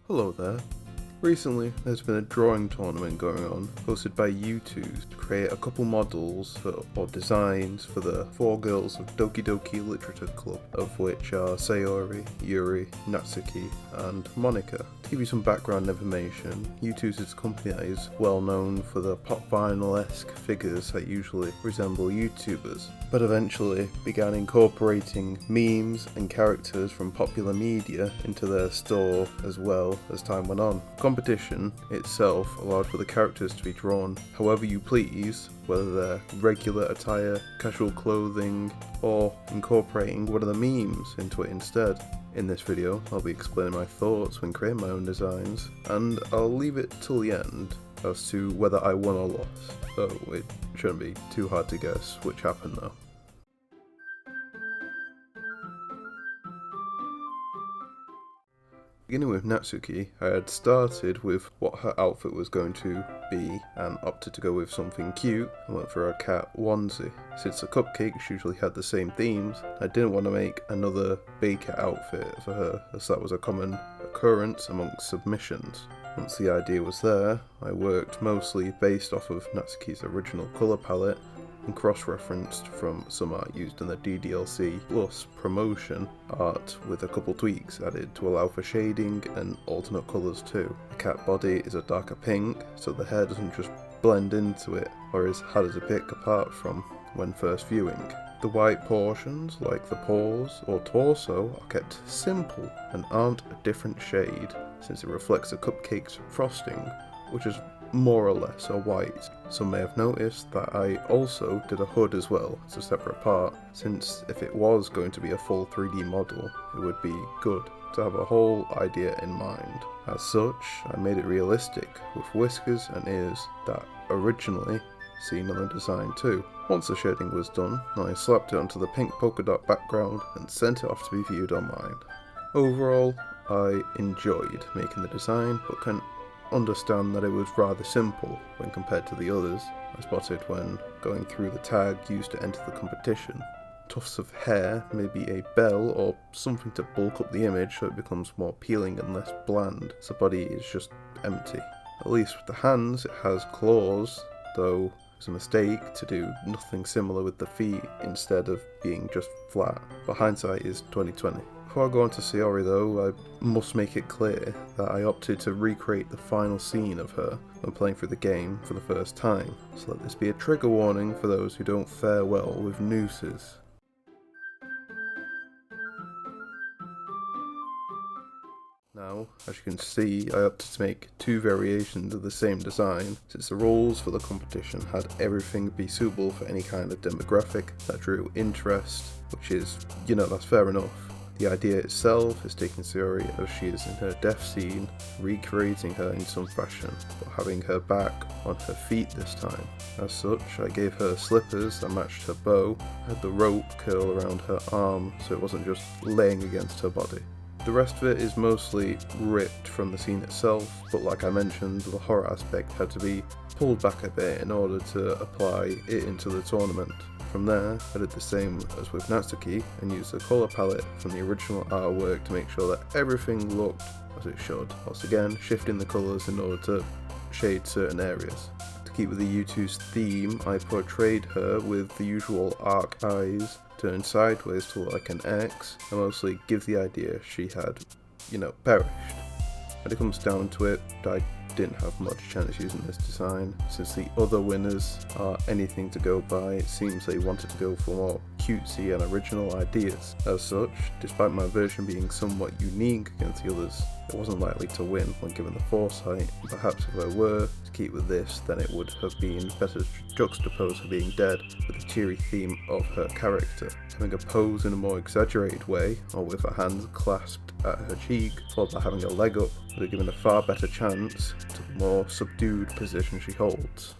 Hello there. Recently, there's been a drawing tournament going on, hosted by Youtooz, to create a couple models or designs for the 4 girls of Doki Doki Literature Club, of which are Sayori, Yuri, Natsuki, and Monica. To give you some background information, Youtooz is a company that is well known for the pop vinyl-esque figures that usually resemble YouTubers, but eventually began incorporating memes and characters from popular media into their store as well as time went on. Competition itself allowed for the characters to be drawn however you please, whether they're regular attire, casual clothing, or incorporating one of the memes into it instead. In this video, I'll be explaining my thoughts when creating my own designs, and I'll leave it till the end as to whether I won or lost, so it shouldn't be too hard to guess which happened though. Beginning with Natsuki, I had started with what her outfit was going to be and opted to go with something cute and went for a cat onesie. Since the cupcakes usually had the same themes, I didn't want to make another baker outfit for her, as that was a common occurrence amongst submissions. Once the idea was there, I worked mostly based off of Natsuki's original colour palette and cross-referenced from some art used in the DDLC Plus promotion art, with a couple tweaks added to allow for shading and alternate colours too. The cat body is a darker pink, so the hair doesn't just blend into it or is hard to pick apart from when first viewing. The white portions, like the paws or torso, are kept simple and aren't a different shade, since it reflects the cupcake's frosting, which is more or less a white. Some may have noticed that I also did a hood as well as a separate part, since if it was going to be a full 3D model, it would be good to have a whole idea in mind. As such, I made it realistic, with whiskers and ears that originally seen on the design too. Once the shading was done, I slapped it onto the pink polka dot background and sent it off to be viewed online. Overall, I enjoyed making the design, but can understand that it was rather simple when compared to the others I spotted when going through the tag used to enter the competition. Tufts of hair, maybe a bell or something to bulk up the image so it becomes more appealing and less bland, so the body is just empty. At least with the hands it has claws, though it's a mistake to do nothing similar with the feet instead of being just flat, but hindsight is 2020. Before I go on to Sayori though, I must make it clear that I opted to recreate the final scene of her when playing through the game for the first time, so let this be a trigger warning for those who don't fare well with nooses. Now, as you can see, I opted to make 2 variations of the same design, since the rules for the competition had everything be suitable for any kind of demographic that drew interest, which is, that's fair enough. The idea itself is taking Sayori as she is in her death scene, recreating her in some fashion, but having her back on her feet this time. As such, I gave her slippers that matched her bow, had the rope curl around her arm so it wasn't just laying against her body. The rest of it is mostly ripped from the scene itself, but like I mentioned, the horror aspect had to be pulled back a bit in order to apply it into the tournament. From there, I did the same as with Natsuki and used the colour palette from the original artwork to make sure that everything looked as it should, once again shifting the colours in order to shade certain areas. To keep with the Youtooz theme, I portrayed her with the usual arc eyes turned sideways to look like an X, and mostly give the idea she had, perished. When it comes down to it, I didn't have much chance using this design, since the other winners are anything to go by. It seems they wanted to go for more cutesy and original ideas. As such, despite my version being somewhat unique against the others, it wasn't likely to win when given the foresight. Perhaps if I were to keep with this, then it would have been better to juxtapose her being dead with the cheery theme of her character. Having a pose in a more exaggerated way, or with her hands clasped at her cheek, followed by having a leg up, would have given a far better chance to the more subdued position she holds.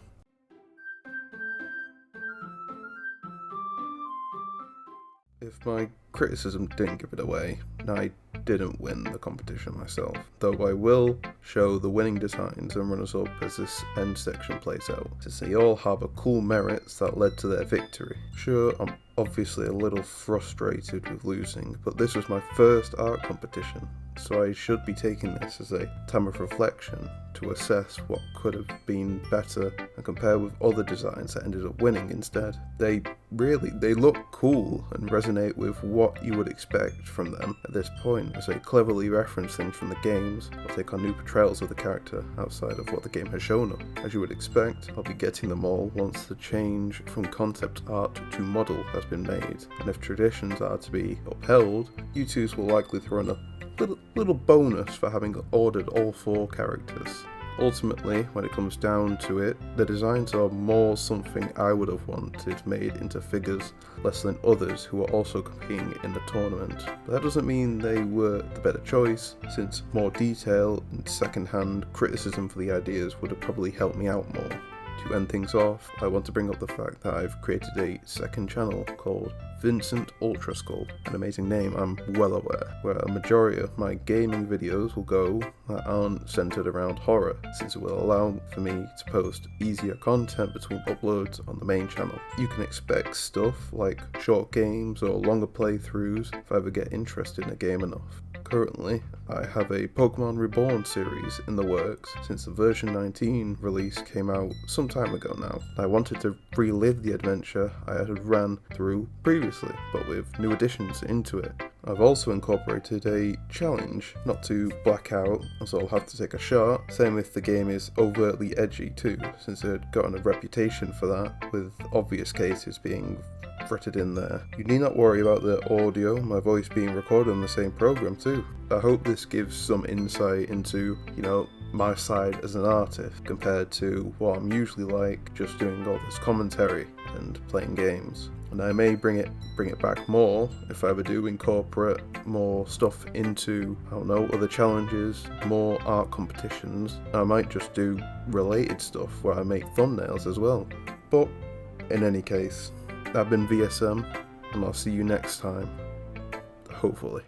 If my criticism didn't give it away, I didn't win the competition myself, though I will show the winning designs and runners up as this end section plays out, since they all harbour cool merits that led to their victory. Sure, I'm obviously a little frustrated with losing, but this was my first art competition, so I should be taking this as a time of reflection to assess what could have been better and compare with other designs that ended up winning instead. They look cool and resonate with what you would expect from them at this point, as they cleverly reference things from the games or take on new portrayals of the character outside of what the game has shown them. As you would expect, I'll be getting them all once the change from concept art to model has been made, and if traditions are to be upheld, Youtooz will likely throw in a little bonus for having ordered all 4 characters. Ultimately, when it comes down to it, the designs are more something I would have wanted made into figures, less than others who are also competing in the tournament. But that doesn't mean they were the better choice, since more detail and second-hand criticism for the ideas would have probably helped me out more. To end things off, I want to bring up the fact that I've created a second channel called VincentSkull, an amazing name, I'm well aware, where a majority of my gaming videos will go that aren't centered around horror, since it will allow for me to post easier content between uploads on the main channel. You can expect stuff like short games or longer playthroughs if I ever get interested in a game enough. Currently, I have a Pokemon Reborn series in the works since the version 19 release came out some time ago now. I wanted to relive the adventure I had ran through previously, but with new additions into it. I've also incorporated a challenge not to black out, so I'll have to take a shot. Same if the game is overtly edgy too, since it had gotten a reputation for that, with obvious cases being fretted in there. You need not worry about the audio, my voice being recorded on the same program too. I hope this gives some insight into, my side as an artist compared to what I'm usually like, just doing all this commentary and playing games. And I may bring it back more if I ever do incorporate more stuff into, other challenges, more art competitions. I might just do related stuff where I make thumbnails as well. But in any case, I've been VSM, and I'll see you next time, hopefully.